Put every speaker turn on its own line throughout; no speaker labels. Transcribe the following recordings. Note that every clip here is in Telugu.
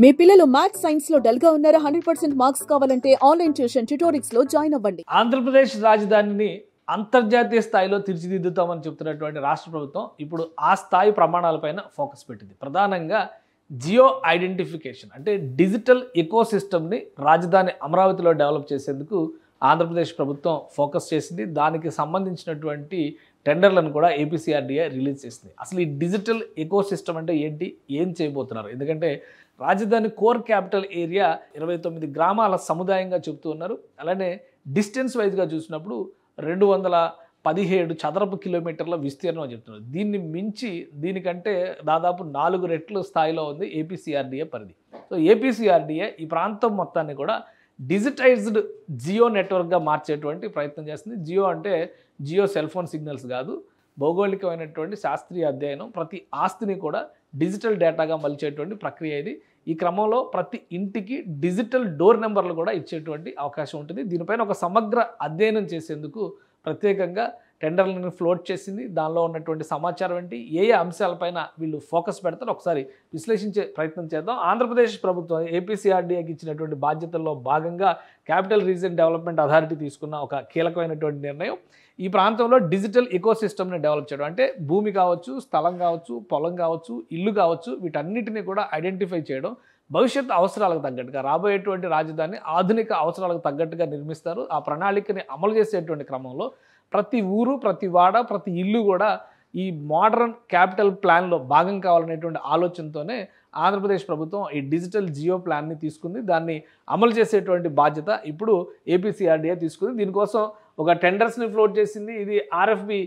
మీ పిల్లలు మ్యాథ్స్ సైన్స్ లో డల్ గా ఉన్నారా? 100% మార్క్స్ కావాలంటే ఆన్లైన్ ట్యూషన్ ట్యుటోరిక్స్ లో జాయిన్ అవ్వండి.
ఆంధ్రప్రదేశ్ రాజధానిని అంతర్జాతీయ స్థాయిలో తీర్చిదిద్దుతామని చెప్తున్నటువంటి రాష్ట్ర ప్రభుత్వం ఇప్పుడు ఆ స్థాయి ప్రమాణాలపైన ఫోకస్ పెట్టింది. ప్రధానంగా జియో ఐడెంటిఫికేషన్ అంటే డిజిటల్ ఎకోసిస్టమ్ని రాజధాని అమరావతిలో డెవలప్ చేసేందుకు ఆంధ్రప్రదేశ్ ప్రభుత్వం ఫోకస్ చేసింది. దానికి సంబంధించినటువంటి టెండర్లను కూడా ఏపీసీఆర్డీఏ రిలీజ్ చేసింది. అసలు ఈ డిజిటల్ ఎకోసిస్టమ్ అంటే ఏంటి, ఏం చేయబోతున్నారు? ఎందుకంటే రాజధాని కోర్ క్యాపిటల్ ఏరియా 29 గ్రామాల సముదాయంగా చెబుతూ ఉన్నారు. అలానే డిస్టెన్స్ వైజ్గా చూసినప్పుడు 217 చదరపు కిలోమీటర్ల విస్తీర్ణం అని చెప్తున్నారు. దీన్ని మించి దీనికంటే దాదాపు 4 రెట్లు స్థాయిలో ఉంది ఏపీసీఆర్డీఏ పరిధి. సో ఏపీసీఆర్డీఏ ఈ ప్రాంతం మొత్తాన్ని కూడా డిజిటైజ్డ్ జియో నెట్వర్క్గా మార్చేటువంటి ప్రయత్నం చేస్తుంది. జియో అంటే జియో సెల్ ఫోన్ సిగ్నల్స్ కాదు, భౌగోళికమైనటువంటి శాస్త్రీయ అధ్యయనం. ప్రతి ఆస్తిని కూడా డిజిటల్ డేటాగా మలిచేటువంటి ప్రక్రియ ఇది. ఈ క్రమంలో ప్రతి ఇంటికి డిజిటల్ డోర్ నెంబర్లు కూడా ఇచ్చేటువంటి అవకాశం ఉంటుంది. దీనిపైన ఒక సమగ్ర అధ్యయనం చేసేందుకు ప్రత్యేకంగా టెండర్లను ఫ్లోట్ చేసింది. దానిలో ఉన్నటువంటి సమాచారం ఏంటి, ఏ ఏ అంశాలపైన వీళ్ళు ఫోకస్ పెడతారో ఒకసారి విశ్లేషించే ప్రయత్నం చేద్దాం. ఆంధ్రప్రదేశ్ ప్రభుత్వం ఏపీసీఆర్డీఏకి ఇచ్చినటువంటి బాధ్యతల్లో భాగంగా క్యాపిటల్ రీజియన్ డెవలప్మెంట్ అథారిటీ తీసుకున్న ఒక కీలకమైనటువంటి నిర్ణయం ఈ ప్రాంతంలో డిజిటల్ ఎకోసిస్టమ్ని డెవలప్ చేయడం. అంటే భూమి కావచ్చు, స్థలం కావచ్చు, పొలం కావచ్చు, ఇల్లు కావచ్చు, వీటన్నిటిని కూడా ఐడెంటిఫై చేయడం. భవిష్యత్ అవసరాలకు తగ్గట్టుగా రాబోయేటువంటి రాజధాని ఆధునిక అవసరాలకు తగ్గట్టుగా నిర్మిస్తారు. ఆ ప్రణాళికని అమలు చేసేటువంటి క్రమంలో ప్రతి ఊరు, ప్రతి వాడ, ప్రతి ఇల్లు కూడా ఈ మోడర్న్ క్యాపిటల్ ప్లాన్లో భాగం కావాలనేటువంటి ఆలోచనతోనే ఆంధ్రప్రదేశ్ ప్రభుత్వం ఈ డిజిటల్ జియో ప్లాన్ని తీసుకుంది. దాన్ని అమలు చేసేటువంటి బాధ్యత ఇప్పుడు ఏపీసీఆర్డీఏ తీసుకుంది. దీనికోసం ఒక టెండర్స్ని ఫ్లోట్ చేసింది. ఇది RFP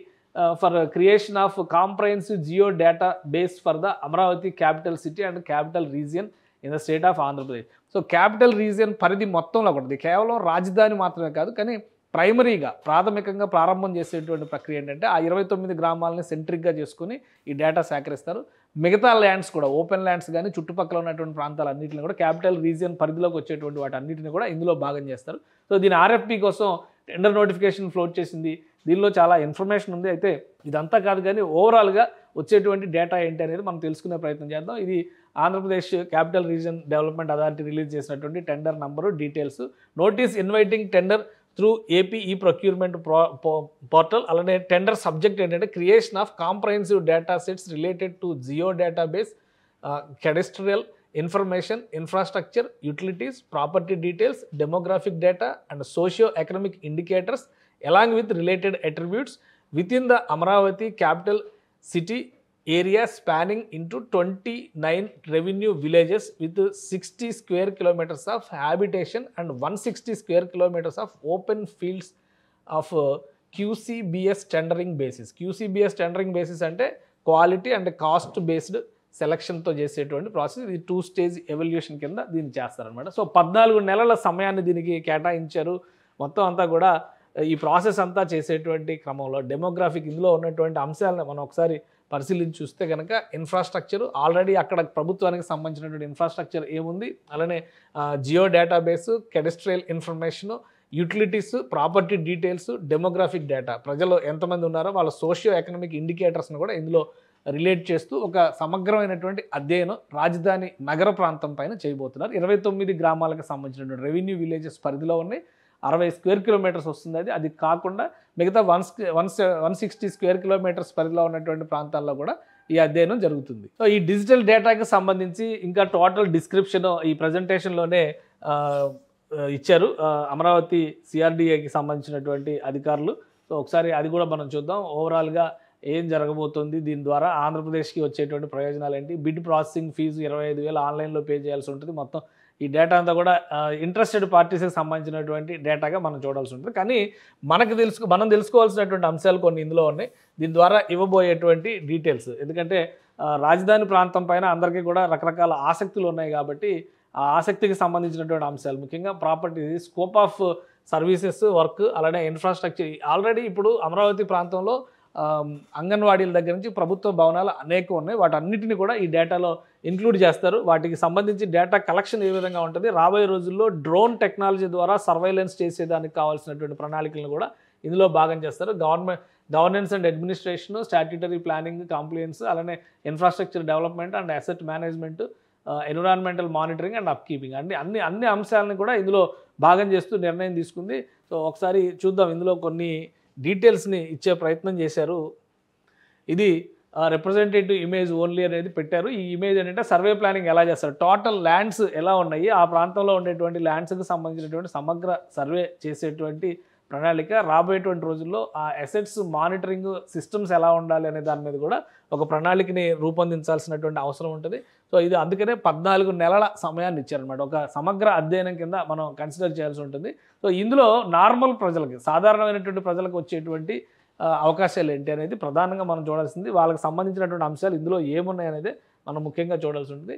for creation of comprehensive geo database for the Amaravati capital city and capital region in the state of Andhra Pradesh. So capital region పరిధి మొత్తంలో ఉంటుంది. కేవలం రాజధాని మాత్రమే కాదు, కానీ ప్రైమరీగా ప్రాథమికంగా ప్రారంభం చేసేటువంటి ప్రక్రియ ఏంటంటే ఆ 29 గ్రామాలని సెంట్రిక్గా చేసుకుని ఈ డేటా సేకరిస్తారు. మిగతా ల్యాండ్స్ కూడా ఓపెన్ ల్యాండ్స్ కానీ చుట్టుపక్కల ఉన్నటువంటి ప్రాంతాలన్నింటిని కూడా క్యాపిటల్ రీజియన్ పరిధిలోకి వచ్చేటువంటి వాటి అన్నింటిని కూడా ఇందులో భాగం చేస్తారు. సో దీని ఆర్ఎఫ్పి కోసం టెండర్ నోటిఫికేషన్ ఫ్లోట్ చేసింది. దీనిలో చాలా ఇన్ఫర్మేషన్ ఉంది. అయితే ఇదంతా కాదు, కానీ ఓవరాల్గా వచ్చేటువంటి డేటా ఏంటి అనేది మనం తెలుసుకునే ప్రయత్నం చేద్దాం. ఇది Andhra Pradesh capital region development authority release చేసినటువంటి tender number, details. Notice inviting tender through AP e procurement portal. అలానే టెండర్ సబ్జెక్ట్ ఏంటంటే creation of comprehensive data sets related to geo database, cadastral information, infrastructure, utilities, property details, demographic data and socio-economic indicators along with related attributes within the Amaravati capital city area spanning into 29 revenue villages with 60 square kilometers of habitation and 160 square kilometers of open fields of QCBS tendering basis. QCBS tendering basis అంటే క్వాలిటీ అండ్ కాస్ట్ బేస్డ్ సెలక్షన్తో చేసేటువంటి ప్రాసెస్. ఇది 2 స్టేజ్ ఎవల్యూషన్ కింద దీన్ని చేస్తారనమాట. సో 14 నెలల సమయాన్ని దీనికి కేటాయించారు. మొత్తం అంతా కూడా ఈ ప్రాసెస్ అంతా చేసేటువంటి క్రమంలో డెమోగ్రాఫిక్ ఇందులో ఉన్నటువంటి అంశాలను మనం ఒకసారి పరిశీలించి చూస్తే కనుక ఇన్ఫ్రాస్ట్రక్చర్ ఆల్రెడీ అక్కడ ప్రభుత్వానికి సంబంధించినటువంటి ఇన్ఫ్రాస్ట్రక్చర్ ఏముంది, అలానే geo database, cadastral information, utilities, property details, demographic data, ప్రజలు ఎంతమంది ఉన్నారో వాళ్ళ సోషియో ఎకనామిక్ ఇండికేటర్స్ను కూడా ఇందులో రిలేట్ చేస్తూ ఒక సమగ్రమైనటువంటి అధ్యయనం రాజధాని నగర ప్రాంతం పైన చేయబోతున్నారు. 29 గ్రామాలకు సంబంధించినటువంటి రెవెన్యూ విలేజెస్ పరిధిలో ఉన్నాయి. 60 స్క్వేర్ కిలోమీటర్స్ వస్తుంది. అది కాకుండా మిగతా 160 స్క్వేర్ కిలోమీటర్స్ పరిధిలో ఉన్నటువంటి ప్రాంతాల్లో కూడా ఈ అధ్యయనం జరుగుతుంది. సో ఈ డిజిటల్ డేటాకి సంబంధించి ఇంకా టోటల్ డిస్క్రిప్షన్ ఈ ప్రజెంటేషన్లోనే ఇచ్చారు అమరావతి సిఆర్డీఏకి సంబంధించినటువంటి అధికారులు. సో ఒకసారి అది కూడా మనం చూద్దాం. ఓవరాల్గా ఏం జరగబోతుంది, దీని ద్వారా ఆంధ్రప్రదేశ్కి వచ్చేటువంటి ప్రయోజనాలు ఏంటి. బిడ్ ప్రాసెసింగ్ ఫీజు 25,000 ఆన్లైన్లో పే చేయాల్సి ఉంటుంది. మొత్తం ఈ డేటా అంతా కూడా ఇంట్రెస్టెడ్ పార్టీస్కి సంబంధించినటువంటి డేటాగా మనం చూడాల్సి ఉంటుంది. కానీ మనం తెలుసుకోవాల్సినటువంటి అంశాలు కొన్ని ఇందులో ఉన్నాయి. దీని ద్వారా ఇవ్వబోయేటువంటి డీటెయిల్స్, ఎందుకంటే రాజధాని ప్రాంతం పైన అందరికీ కూడా రకరకాల ఆసక్తులు ఉన్నాయి కాబట్టి ఆ ఆసక్తికి సంబంధించినటువంటి అంశాలు, ముఖ్యంగా property, scope of services, work, అలానే ఇన్ఫ్రాస్ట్రక్చర్. ఆల్రెడీ ఇప్పుడు అమరావతి ప్రాంతంలో అంగన్వాడీల దగ్గర నుంచి ప్రభుత్వ భవనాలు అనేకం ఉన్నాయి. వాటన్నిటిని కూడా ఈ డేటాలో ఇంక్లూడ్ చేస్తారు. వాటికి సంబంధించి డేటా కలెక్షన్ ఏ విధంగా ఉంటుంది, రాబోయే రోజుల్లో డ్రోన్ టెక్నాలజీ ద్వారా సర్వైలెన్స్ చేసేదానికి కావాల్సినటువంటి ప్రణాళికలను కూడా ఇందులో భాగం చేస్తారు. Governance and administration, statutory planning, compliance, అలానే infrastructure development and asset management, environmental monitoring and upkeeping అన్ని అంశాలను కూడా ఇందులో భాగం చేస్తూ నిర్ణయం తీసుకుంది. సో ఒకసారి చూద్దాం, ఇందులో కొన్ని డీటెయిల్స్ని ఇచ్చే ప్రయత్నం చేశారు. ఇది రిప్రజెంటేటివ్ ఇమేజ్ ఓన్లీ అనేది పెట్టారు. ఈ ఇమేజ్ ఏంటంటే సర్వే ప్లానింగ్ ఎలా చేస్తారు, టోటల్ ల్యాండ్స్ ఎలా ఉన్నాయి, ఆ ప్రాంతంలో ఉండేటువంటి ల్యాండ్స్కి సంబంధించినటువంటి సమగ్ర సర్వే చేసేటువంటి ప్రణాళిక, రాబోయేటువంటి రోజుల్లో ఆ అసెట్స్ మానిటరింగ్ సిస్టమ్స్ ఎలా ఉండాలి అనే దాని మీద కూడా ఒక ప్రణాళికని రూపొందించాల్సినటువంటి అవసరం ఉంటుంది. సో ఇది అందుకనే 14 నెలల సమయాన్ని ఇచ్చారనమాట. ఒక సమగ్ర అధ్యయనం కింద మనం కన్సిడర్ చేయాల్సి ఉంటుంది. సో ఇందులో నార్మల్ ప్రజలకి, సాధారణమైనటువంటి ప్రజలకు వచ్చేటువంటి అవకాశాలు ఏంటి అనేది ప్రధానంగా మనం చూడాల్సింది. వాళ్ళకి సంబంధించినటువంటి అంశాలు ఇందులో ఏమున్నాయి అనేది మనం ముఖ్యంగా చూడాల్సి ఉంటుంది.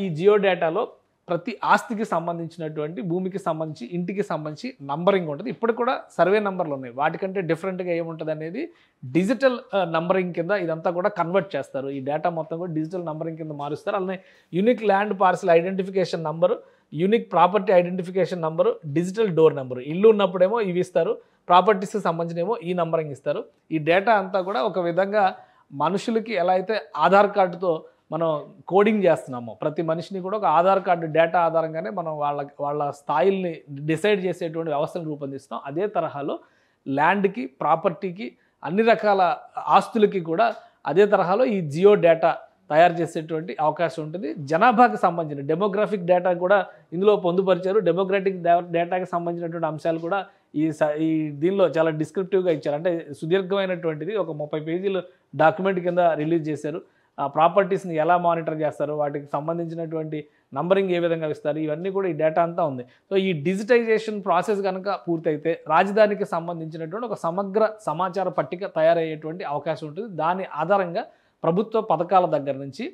ఈ జియో డేటాలో ప్రతి ఆస్తికి సంబంధించినటువంటి, భూమికి సంబంధించి, ఇంటికి సంబంధించి నంబరింగ్ ఉంటుంది. ఇప్పుడు కూడా సర్వే నంబర్లు ఉన్నాయి. వాటికంటే డిఫరెంట్గా ఏముంటుంది అనేది డిజిటల్ నంబరింగ్ కింద ఇదంతా కూడా కన్వర్ట్ చేస్తారు. ఈ డేటా మొత్తం కూడా డిజిటల్ నంబరింగ్ కింద మారుస్తారు. అలానే unique land parcel identification number, unique property identification number, digital door number. ఇల్లు ఉన్నప్పుడేమో ఇవి ఇస్తారు, ప్రాపర్టీస్కి సంబంధించినేమో ఈ నంబరింగ్ ఇస్తారు. ఈ డేటా అంతా కూడా ఒక విధంగా మనుషులకి ఎలా అయితే ఆధార్ కార్డుతో మనం కోడింగ్ చేస్తున్నామో, ప్రతి మనిషిని కూడా ఒక ఆధార్ కార్డు డేటా ఆధారంగానే మనం వాళ్ళ స్థాయిల్ని డిసైడ్ చేసేటువంటి వ్యవస్థను రూపొందిస్తున్నాం. అదే తరహాలో ల్యాండ్కి, ప్రాపర్టీకి, అన్ని రకాల ఆస్తులకి కూడా అదే తరహాలో ఈ జియో డేటా తయారు చేసేటువంటి అవకాశం ఉంటుంది. జనాభాకి సంబంధించిన డెమోగ్రాఫిక్ డేటా కూడా ఇందులో పొందుపరిచారు. డెమోగ్రాఫిక్ డేటాకి సంబంధించినటువంటి అంశాలు కూడా ఈ దీనిలో చాలా డిస్క్రిప్టివ్గా ఇచ్చారు. అంటే సుదీర్ఘమైనటువంటిది, ఒక 30 పేజీలు డాక్యుమెంట్ కింద రిలీజ్ చేశారు. ప్రాపర్టీస్ని ఎలా మానిటర్ చేస్తారు, వాటికి సంబంధించినటువంటి నంబరింగ్ ఏ విధంగా ఇస్తారు, ఇవన్నీ కూడా ఈ డేటా అంతా ఉంది. సో ఈ డిజిటైజేషన్ ప్రాసెస్ కనుక పూర్తయితే రాజధానికి సంబంధించినటువంటి ఒక సమగ్ర సమాచార పట్టిక తయారయ్యేటువంటి అవకాశం ఉంటుంది. దాని ఆధారంగా ప్రభుత్వ పథకాల దగ్గర నుంచి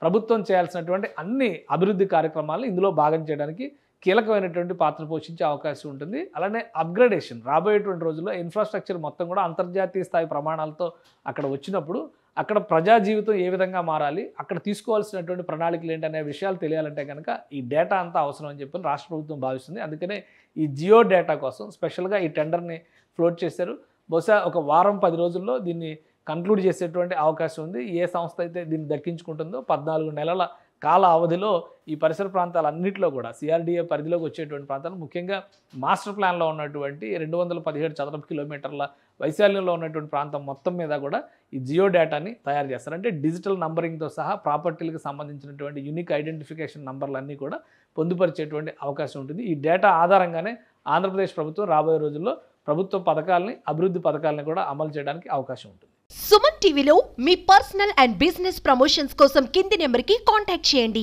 ప్రభుత్వం చేయాల్సినటువంటి అన్ని అభివృద్ధి కార్యక్రమాలను ఇందులో భాగం చేయడానికి కీలకమైనటువంటి పాత్ర పోషించే అవకాశం ఉంటుంది. అలానే అప్గ్రేడేషన్, రాబోయేటువంటి రోజుల్లో ఇన్ఫ్రాస్ట్రక్చర్ మొత్తం కూడా అంతర్జాతీయ స్థాయి ప్రమాణాలతో అక్కడ వచ్చినప్పుడు అక్కడ ప్రజా జీవితం ఏ విధంగా మారాలి, అక్కడ తీసుకోవాల్సినటువంటి ప్రణాళికలు ఏంటనే విషయాలు తెలియాలంటే కనుక ఈ డేటా అంతా అవసరం అని చెప్పి రాష్ట్ర ప్రభుత్వం భావిస్తుంది. అందుకనే ఈ జియో డేటా కోసం స్పెషల్గా ఈ టెండర్ని ఫ్లోట్ చేశారు. బహుశా ఒక వారం 10 రోజుల్లో దీన్ని కంక్లూడ్ చేసేటువంటి అవకాశం ఉంది. ఏ సంస్థ అయితే దీన్ని దక్కించుకుంటుందో 14 నెలల కాల అవధిలో ఈ పరిసర ప్రాంతాలన్నింటిలో కూడా సిఆర్డీఏ పరిధిలోకి వచ్చేటువంటి ప్రాంతాలు, ముఖ్యంగా మాస్టర్ ప్లాన్లో ఉన్నటువంటి 217 చదరపు కిలోమీటర్ల వైశాల్యంలో ఉన్నటువంటి ప్రాంతం మొత్తం మీద కూడా ఈ జియో డేటాని తయారు చేస్తారు. అంటే డిజిటల్ నంబరింగ్తో సహా ప్రాపర్టీలకు సంబంధించినటువంటి యూనిక్ ఐడెంటిఫికేషన్ నంబర్లన్నీ కూడా పొందుపరిచేటువంటి అవకాశం ఉంటుంది. ఈ డేటా ఆధారంగానే ఆంధ్రప్రదేశ్ ప్రభుత్వం రాబోయే రోజుల్లో ప్రభుత్వ పథకాలని, అభివృద్ధి పథకాలని కూడా అమలు చేయడానికి అవకాశం ఉంటుంది.
సుమన్ టీవీలో మీ పర్సనల్ అండ్ బిజినెస్ ప్రమోషన్స్ కోసం కింది నెంబర్కి కాంటాక్ట్ చేయండి.